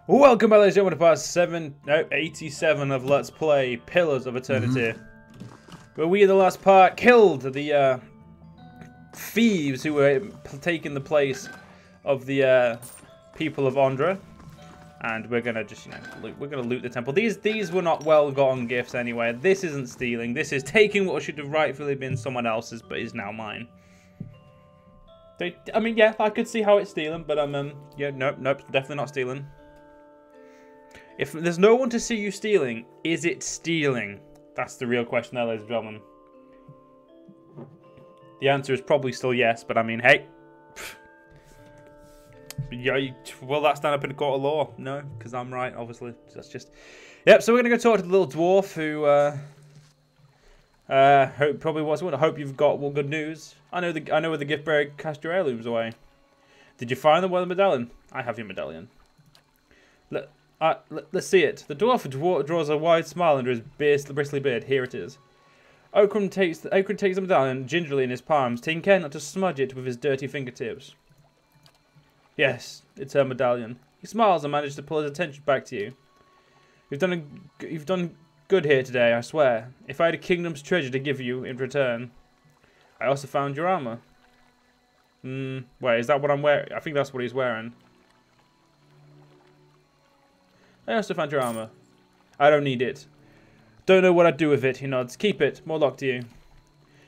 Welcome back, ladies and gentlemen, to part 87 of Let's Play Pillars of Eternity. Where we, in the last part, killed the thieves who were taking the place of the people of Ondra. And we're gonna just, we're gonna loot the temple. These were not well-gotten gifts anyway. This isn't stealing. This is taking what should have rightfully been someone else's, but is now mine. I mean, yeah, I could see how it's stealing, but yeah, nope, definitely not stealing. If there's no one to see you stealing, is it stealing? That's the real question there, ladies and gentlemen. The answer is probably still yes, but I mean, hey. Yeah, will that stand up in a court of law? No, because I'm right, obviously. That's just... Yep, so we're going to go talk to the little dwarf who probably wants to. I hope you've got good news. I know where the gift bearer cast your heirlooms away. Did you find them with the medallion? I have your medallion. Let's see it. The dwarf draws a wide smile under his bristly beard. Here it is. Okram takes the medallion gingerly in his palms, taking care not to smudge it with his dirty fingertips. Yes, it's her medallion. He smiles and manages to pull his attention back to you. You've done good here today, I swear. If I had a kingdom's treasure to give you in return. I also found your armor. Wait, is that what I'm wearing? I think that's what he's wearing. I also found your armor. I don't need it. Don't know what I'd do with it, he nods. Keep it. More luck to you.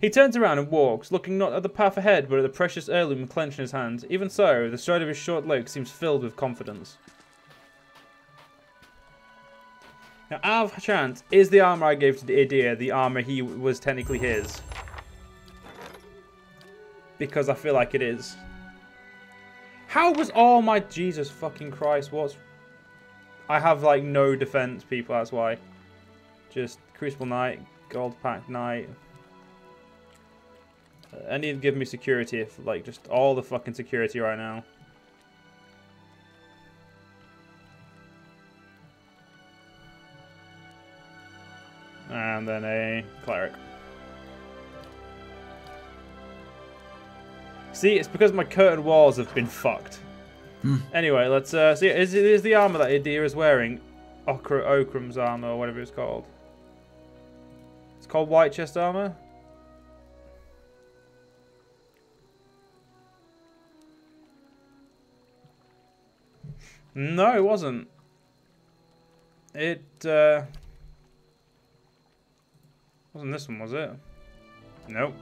He turns around and walks, looking not at the path ahead, but at the precious heirloom clenched in his hand. Even so, the stride of his short legs seems filled with confidence. Now, out of chance, is the armor I gave to the Idir the armor he was technically his? Because I feel like it is. How was all my... Jesus fucking Christ, what's... I have, like, no defense, people, that's why. Just Crucible Knight, Gold Pack Knight. I need to give me security, if, like, just all the fucking security right now. And then a Cleric. See, it's because my curtain walls have been fucked. Anyway, let's see. Is the armor that Idir is wearing Okram's armor, or whatever it's called? It's called White Chest armor. No, it wasn't. It wasn't this one, was it? Nope.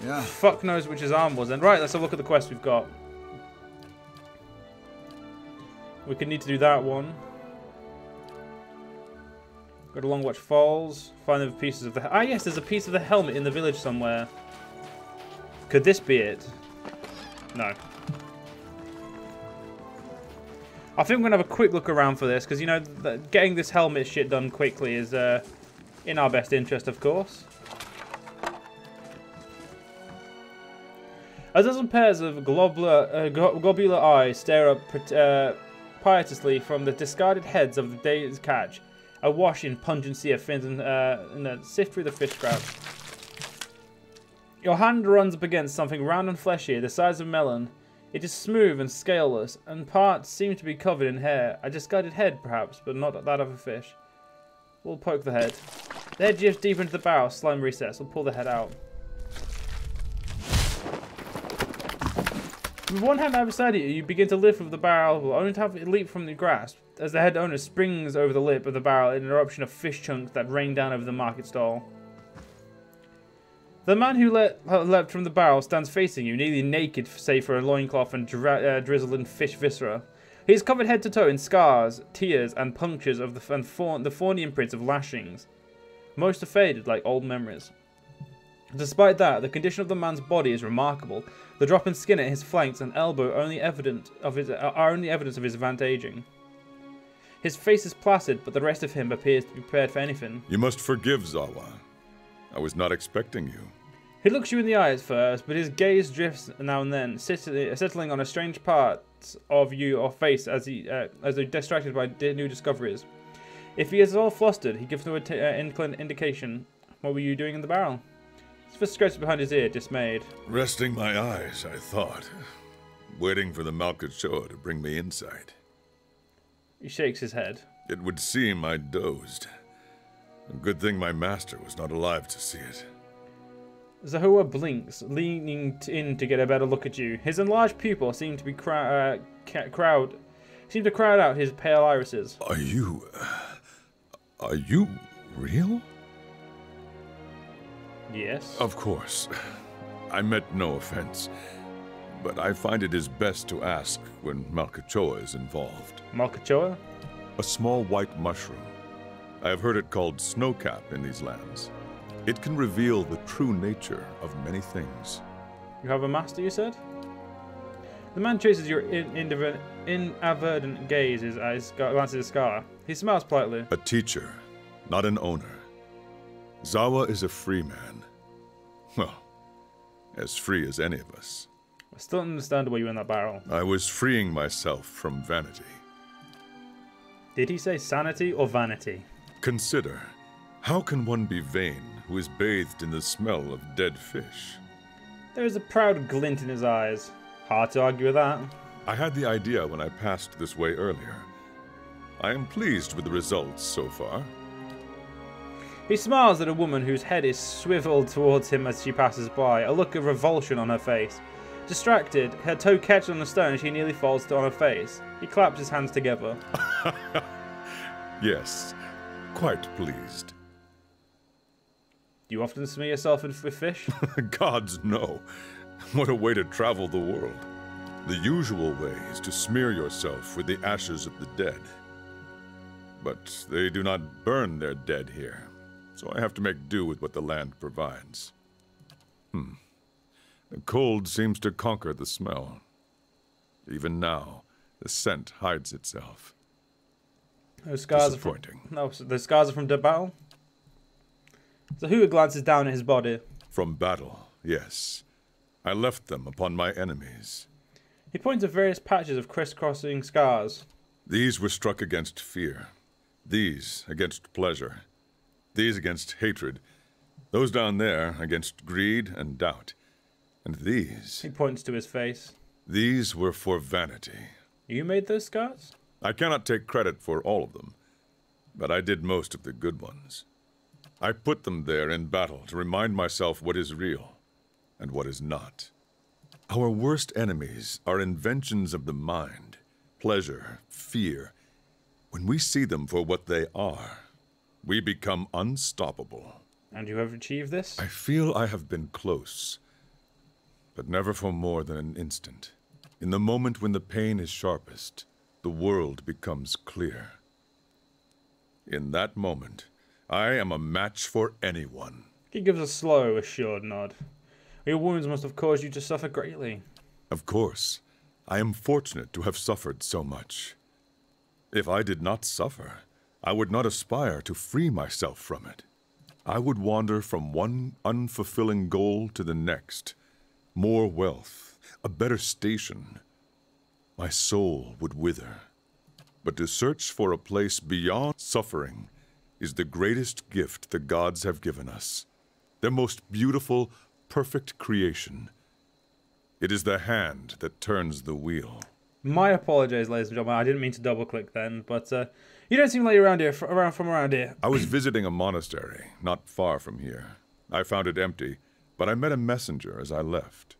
Yeah. Fuck knows which his arm was. And right, let's have a look at the quest we've got. We could need to do that one. Go to Longwatch Falls. Find the pieces of the... Ah, yes, there's a piece of the helmet in the village somewhere. Could this be it? No. I think we're going to have a quick look around for this, because, you know, getting this helmet shit done quickly is in our best interest, of course. A dozen pairs of globular eyes stare up piteously from the discarded heads of the day's catch, awash in pungency of fins and sift through the fish scraps. Your hand runs up against something round and fleshy, the size of a melon. It is smooth and scaleless, and parts seem to be covered in hair. A discarded head, perhaps, but not that of a fish. We'll poke the head. The head drifts deep into the barrel, slime recess. We'll pull the head out. With one hand out beside you, you begin to lift with the barrel, only to have it leap from the grasp, as the head owner springs over the lip of the barrel in an eruption of fish chunks that rain down over the market stall. The man who leapt from the barrel stands facing you, nearly naked save for a loincloth and drizzled in fish viscera. He is covered head to toe in scars, tears, and punctures of the thorny imprints of lashings. Most are faded like old memories. Despite that, the condition of the man's body is remarkable. The drop in skin at his flanks and elbow are only evidence of his advanced aging. His face is placid, but the rest of him appears to be prepared for anything. You must forgive, Zawa. I was not expecting you. He looks you in the eye at first, but his gaze drifts now and then, settling on a strange part of you or face as though distracted by new discoveries. If he is all flustered, he gives no indication. What were you doing in the barrel? His fist scratches behind his ear, dismayed. Resting my eyes, I thought. Waiting for the Malkachor to bring me insight. He shakes his head. It would seem I dozed. A good thing my master was not alive to see it. Zahua blinks, leaning in to get a better look at you. His enlarged pupils seem to be crowd out his pale irises. Are you real? Yes. Of course. I meant no offense, but I find it is best to ask when Malkachoa is involved. Malkachoa? A small white mushroom. I have heard it called snowcap in these lands. It can reveal the true nature of many things. You have a master, you said? The man chases your inadvertent gaze as he glances at Scar. He smiles politely. A teacher, not an owner. Zawa is a free man. Well, as free as any of us. I still don't understand why you were in that barrel. I was freeing myself from vanity. Did he say sanity or vanity? Consider, how can one be vain who is bathed in the smell of dead fish? There is a proud glint in his eyes. Hard to argue with that. I had the idea when I passed this way earlier. I am pleased with the results so far. He smiles at a woman whose head is swiveled towards him as she passes by, a look of revulsion on her face. Distracted, her toe catches on the stone and she nearly falls on her face. He claps his hands together. Yes, quite pleased. Do you often smear yourself with fish? Gods, no. What a way to travel the world. The usual way is to smear yourself with the ashes of the dead. But they do not burn their dead here, so I have to make do with what the land provides. The cold seems to conquer the smell. Even now, the scent hides itself. Those scars Disappointing. The scars are from the battle? Zahua glances down at his body. From battle, yes. I left them upon my enemies. He points at various patches of crisscrossing scars. These were struck against fear. These against pleasure. These against hatred. Those down there against greed and doubt. And these... He points to his face. These were for vanity. You made those scars? I cannot take credit for all of them, but I did most of the good ones. I put them there in battle to remind myself what is real and what is not. Our worst enemies are inventions of the mind, pleasure, fear. When we see them for what they are, we become unstoppable. And you have achieved this? I feel I have been close, but never for more than an instant. In the moment when the pain is sharpest, the world becomes clear. In that moment, I am a match for anyone. He gives a slow, assured nod. Your wounds must have caused you to suffer greatly. Of course. I am fortunate to have suffered so much. If I did not suffer, I would not aspire to free myself from it. I would wander from one unfulfilling goal to the next. More wealth, a better station. My soul would wither. But to search for a place beyond suffering is the greatest gift the gods have given us. Their most beautiful, perfect creation. It is the hand that turns the wheel. My apologies, ladies and gentlemen. I didn't mean to double-click then, but you don't seem like you're around here. I was visiting a monastery, not far from here. I found it empty, but I met a messenger as I left.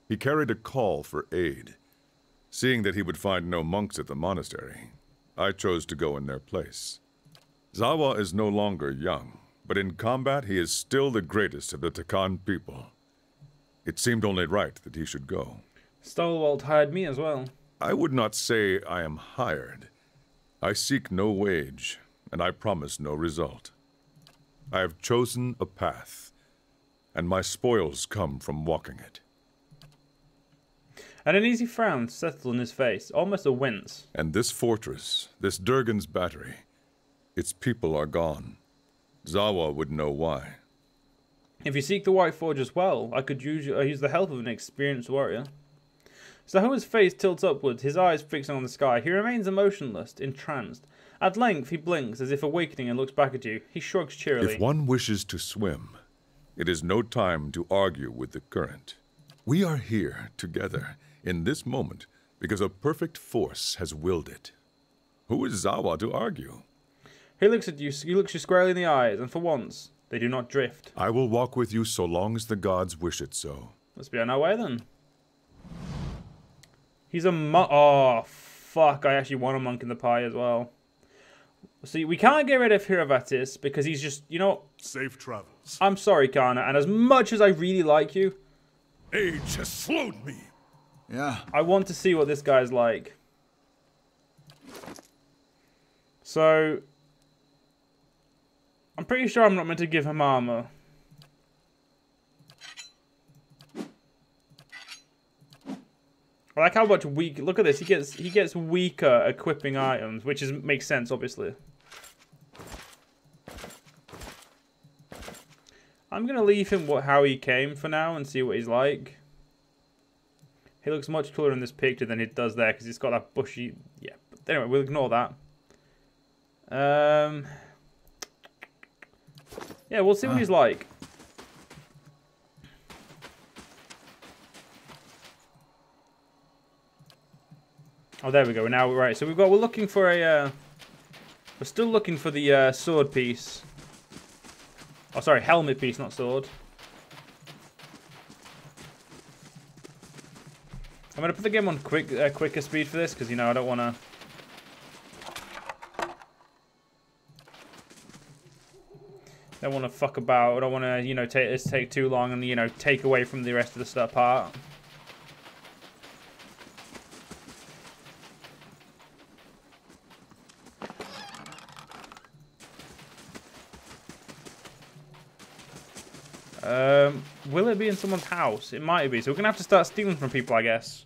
He carried a call for aid. Seeing that he would find no monks at the monastery, I chose to go in their place. Zawa is no longer young, but in combat he is still the greatest of the Takan people. It seemed only right that he should go. Stelwart hired me as well. I would not say I am hired. I seek no wage, and I promise no result. I have chosen a path, and my spoils come from walking it. And an easy frown settled on his face, almost a wince. And this fortress, this Durgan's battery, its people are gone. Zawa would know why. If you seek the White Forge as well, I could use the help of an experienced warrior. Zahua's face tilts upwards, his eyes fixing on the sky. He remains emotionless, entranced. At length, he blinks as if awakening and looks back at you. He shrugs cheerily. If one wishes to swim, it is no time to argue with the current. We are here together in this moment because a perfect force has willed it. Who is Zawa to argue? He looks at you. He looks you squarely in the eyes, and for once, they do not drift. I will walk with you so long as the gods wish it so. Let's be on our way then. He's a monk. Oh, fuck. I actually want a monk in the pie as well. See, we can't get rid of Hiravatis because he's just, you know... Safe travels. I'm sorry, Kana, and as much as I really like you... Age has slowed me. Yeah. I want to see what this guy's like. So... I'm pretty sure I'm not meant to give him armor. I like how much weak. Look at this. He gets weaker equipping items, which makes sense, obviously. I'm gonna leave him how he came for now and see what he's like. He looks much cooler in this picture than it does there because he's got that bushy. Yeah. But anyway, we'll ignore that. Yeah, we'll see what he's like. Oh, there we go. Now, right. So we're looking for a. We're still looking for the sword piece. Oh, sorry, helmet piece, not sword. I'm gonna put the game on quicker speed for this because I don't want to. Don't want to fuck about. I don't want to take too long and take away from the rest of the stuff part. Will it be in someone's house? It might be. So we're gonna have to start stealing from people, I guess.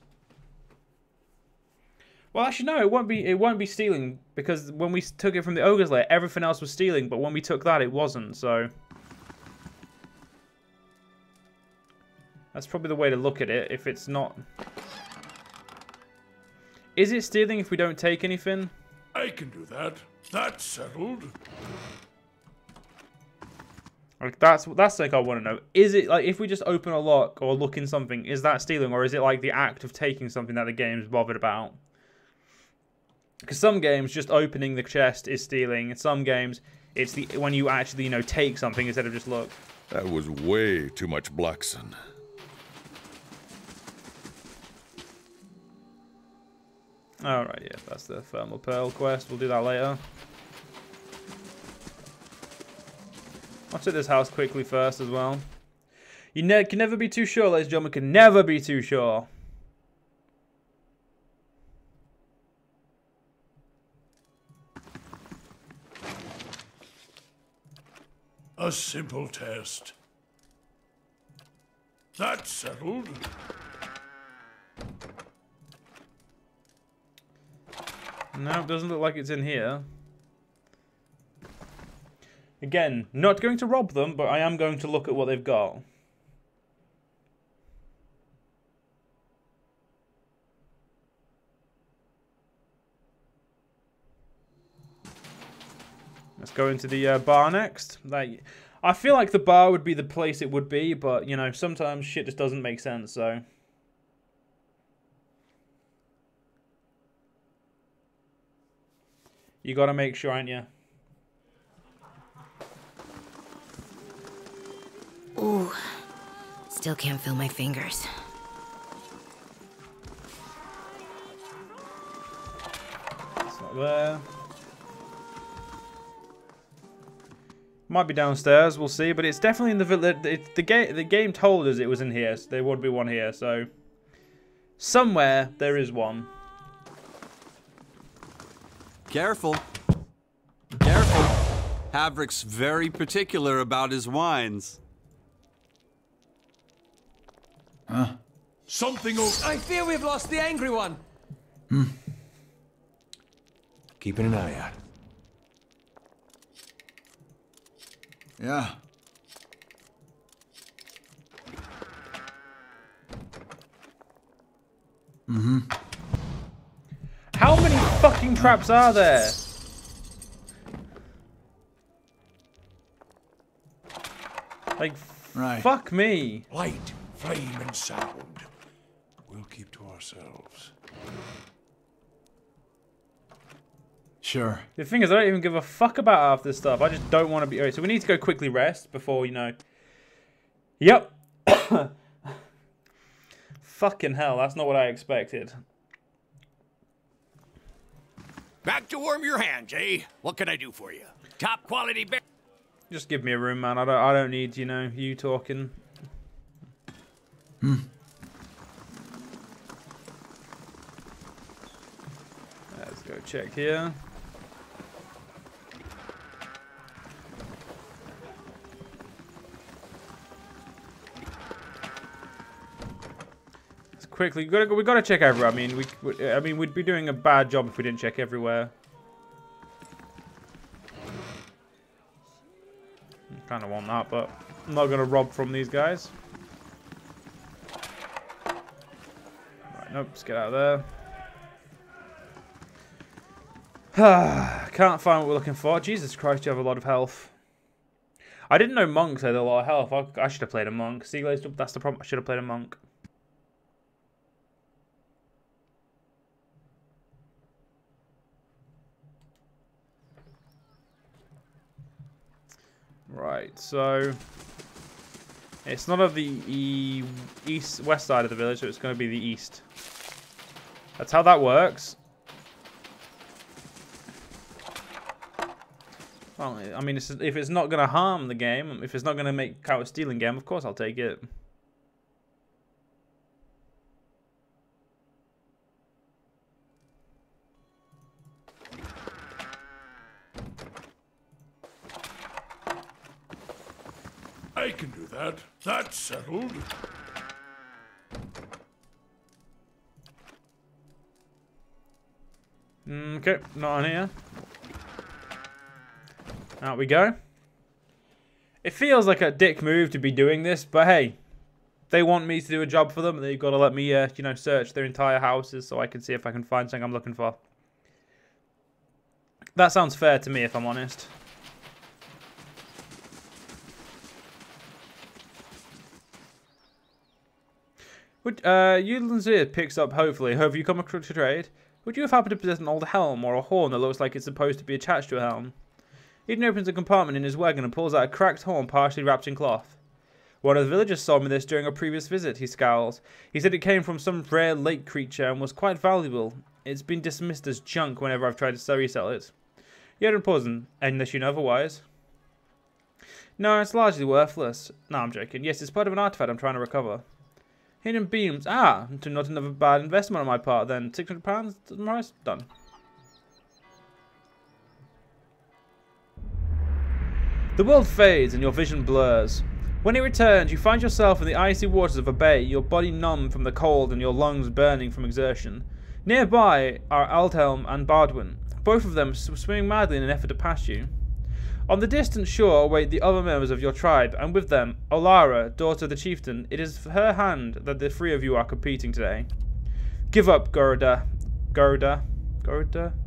Well, actually, no. It won't be. It won't be stealing because when we took it from the ogre's lair, everything else was stealing. But when we took that, it wasn't. So that's probably the way to look at it. If it's not, is it stealing if we don't take anything? I can do that. That's settled. Like that's like I want to know. Is it like if we just open a lock or look in something, is that stealing, or is it like the act of taking something that the game's bothered about? Because some games just opening the chest is stealing. In some games, it's when you actually take something instead of just look. That was way too much Blackson. All right, yeah, that's the thermal pearl quest. We'll do that later. I'll check this house quickly first as well. You can never be too sure, ladies and gentlemen. Can never be too sure. A simple test. That's settled. No, it doesn't look like it's in here. Again, not going to rob them, but I am going to look at what they've got. Let's go into the bar next. I feel like the bar would be the place it would be, but, sometimes shit just doesn't make sense, so... You gotta make sure, ain't you? Ooh, still can't feel my fingers. It's not there. Might be downstairs, we'll see, but it's definitely in the village. The game told us it was in here, so there would be one here, so... Somewhere, there is one. Careful. Careful. Havrick's very particular about his wines. Huh? Something over. I fear we've lost the angry one. Keeping an eye out. Yeah. How many fucking traps are there? Like, Right. fuck me. Light, flame, and sound. We'll keep to ourselves. Sure. The thing is, I don't even give a fuck about half this stuff. I just don't want to be... Alright, so we need to go quickly rest before, you know... Yep. Fucking hell, that's not what I expected. Back to warm your hands, eh? What can I do for you? Top quality bear. Just give me a room, man. I don't need, you know, you talking. Let's go check here. Let's quickly, we gotta check everywhere. I mean, we'd be doing a bad job if we didn't check everywhere. Kind of want that, but I'm not gonna rob from these guys. Right, nope, let's get out of there. Can't find what we're looking for. Jesus Christ, you have a lot of health. I didn't know monks had a lot of health. I should have played a monk. See, that's the problem. I should have played a monk. Right, so it's not of the west side of the village, so it's going to be the east. That's how that works. Well, I mean, if it's not going to harm the game, if it's not going to make count a stealing game, of course I'll take it. I can do that. That's settled. Okay, not on here. Out we go. It feels like a dick move to be doing this, but hey, they want me to do a job for them, and they've got to let me, you know, search their entire houses so I can see if I can find something I'm looking for. That sounds fair to me, if I'm honest. Eudlan's picks up, hopefully. Have you come across to trade? Would you have happened to possess an old helm or a horn that looks like it's supposed to be attached to a helm? Eden opens a compartment in his wagon and pulls out a cracked horn partially wrapped in cloth. One of the villagers sold me this during a previous visit, he scowls. He said it came from some rare lake creature and was quite valuable. It's been dismissed as junk whenever I've tried to resell it. Yodin pauses, unless you know otherwise. No, it's largely worthless. No, I'm joking. Yes, it's part of an artifact I'm trying to recover. Hidden beams. Ah, not another bad investment on my part then. £600? Price? Done. The world fades and your vision blurs. When it returns, you find yourself in the icy waters of a bay, your body numb from the cold and your lungs burning from exertion. Nearby are Aldhelm and Aldwyn, both of them swimming madly in an effort to pass you. On the distant shore await the other members of your tribe, and with them, Olara, daughter of the chieftain. It is for her hand that the three of you are competing today. Give up, Goroda.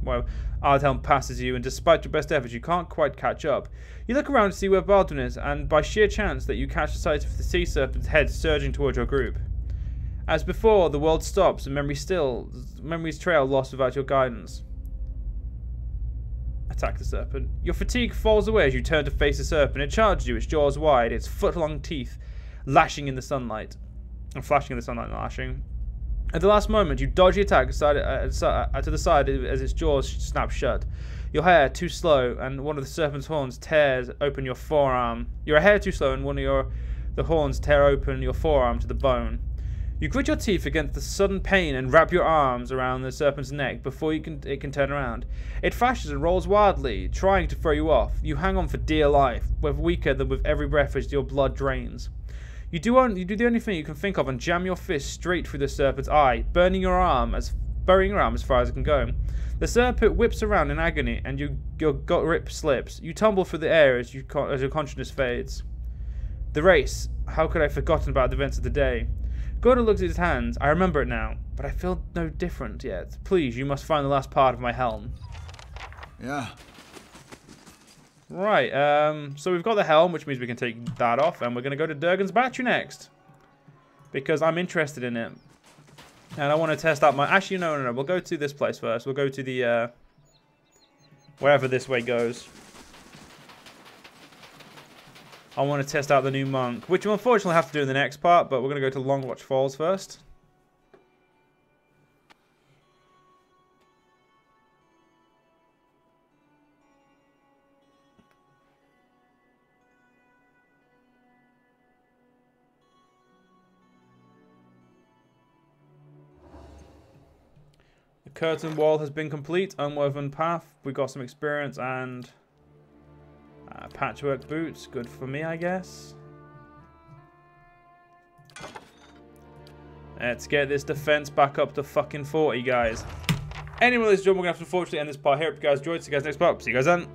Well, Aldhelm passes you, and despite your best efforts, you can't quite catch up. You look around to see where Baldwin is, and by sheer chance that you catch sight of the sea serpent's head surging towards your group. As before, the world stops, and memory's trail lost without your guidance. Attack the serpent. Your fatigue falls away as you turn to face the serpent. It charges you, its jaws wide, its foot-long teeth lashing in the sunlight. And flashing in the sunlight and lashing. At the last moment, you dodge the attack to the side as its jaws snap shut. Your hair too slow, and one of the serpent's horns tears open your forearm. Your hair too slow, and the horns tear open your forearm to the bone. You grit your teeth against the sudden pain and wrap your arms around the serpent's neck before it can turn around. It flashes and rolls wildly, trying to throw you off. You hang on for dear life, weaker than with every breath as your blood drains. You do the only thing you can think of and jam your fist straight through the serpent's eye, burying your arm as far as it can go. The serpent whips around in agony, and your gut rip slips. You tumble through the air as your consciousness fades. The race. How could I have forgotten about the events of the day? Gordon looks at his hands. I remember it now, but I feel no different yet. Please, you must find the last part of my helm. Yeah. Right, so we've got the helm, which means we can take that off, and we're going to go to Durgan's Battery next. Because I'm interested in it. And I want to test out my... Actually, no. We'll go to this place first. We'll go to the Wherever this way goes. I want to test out the new monk, which we'll unfortunately have to do in the next part, but we're going to go to Longwatch Falls first. Curtain wall has been complete. Unwoven path. We got some experience and patchwork boots. Good for me, I guess. Let's get this defense back up to fucking 40, guys. Anyway, ladies and gentlemen, we're going to have to unfortunately end this part here. Hope you guys enjoyed. See you guys next part. See you guys then.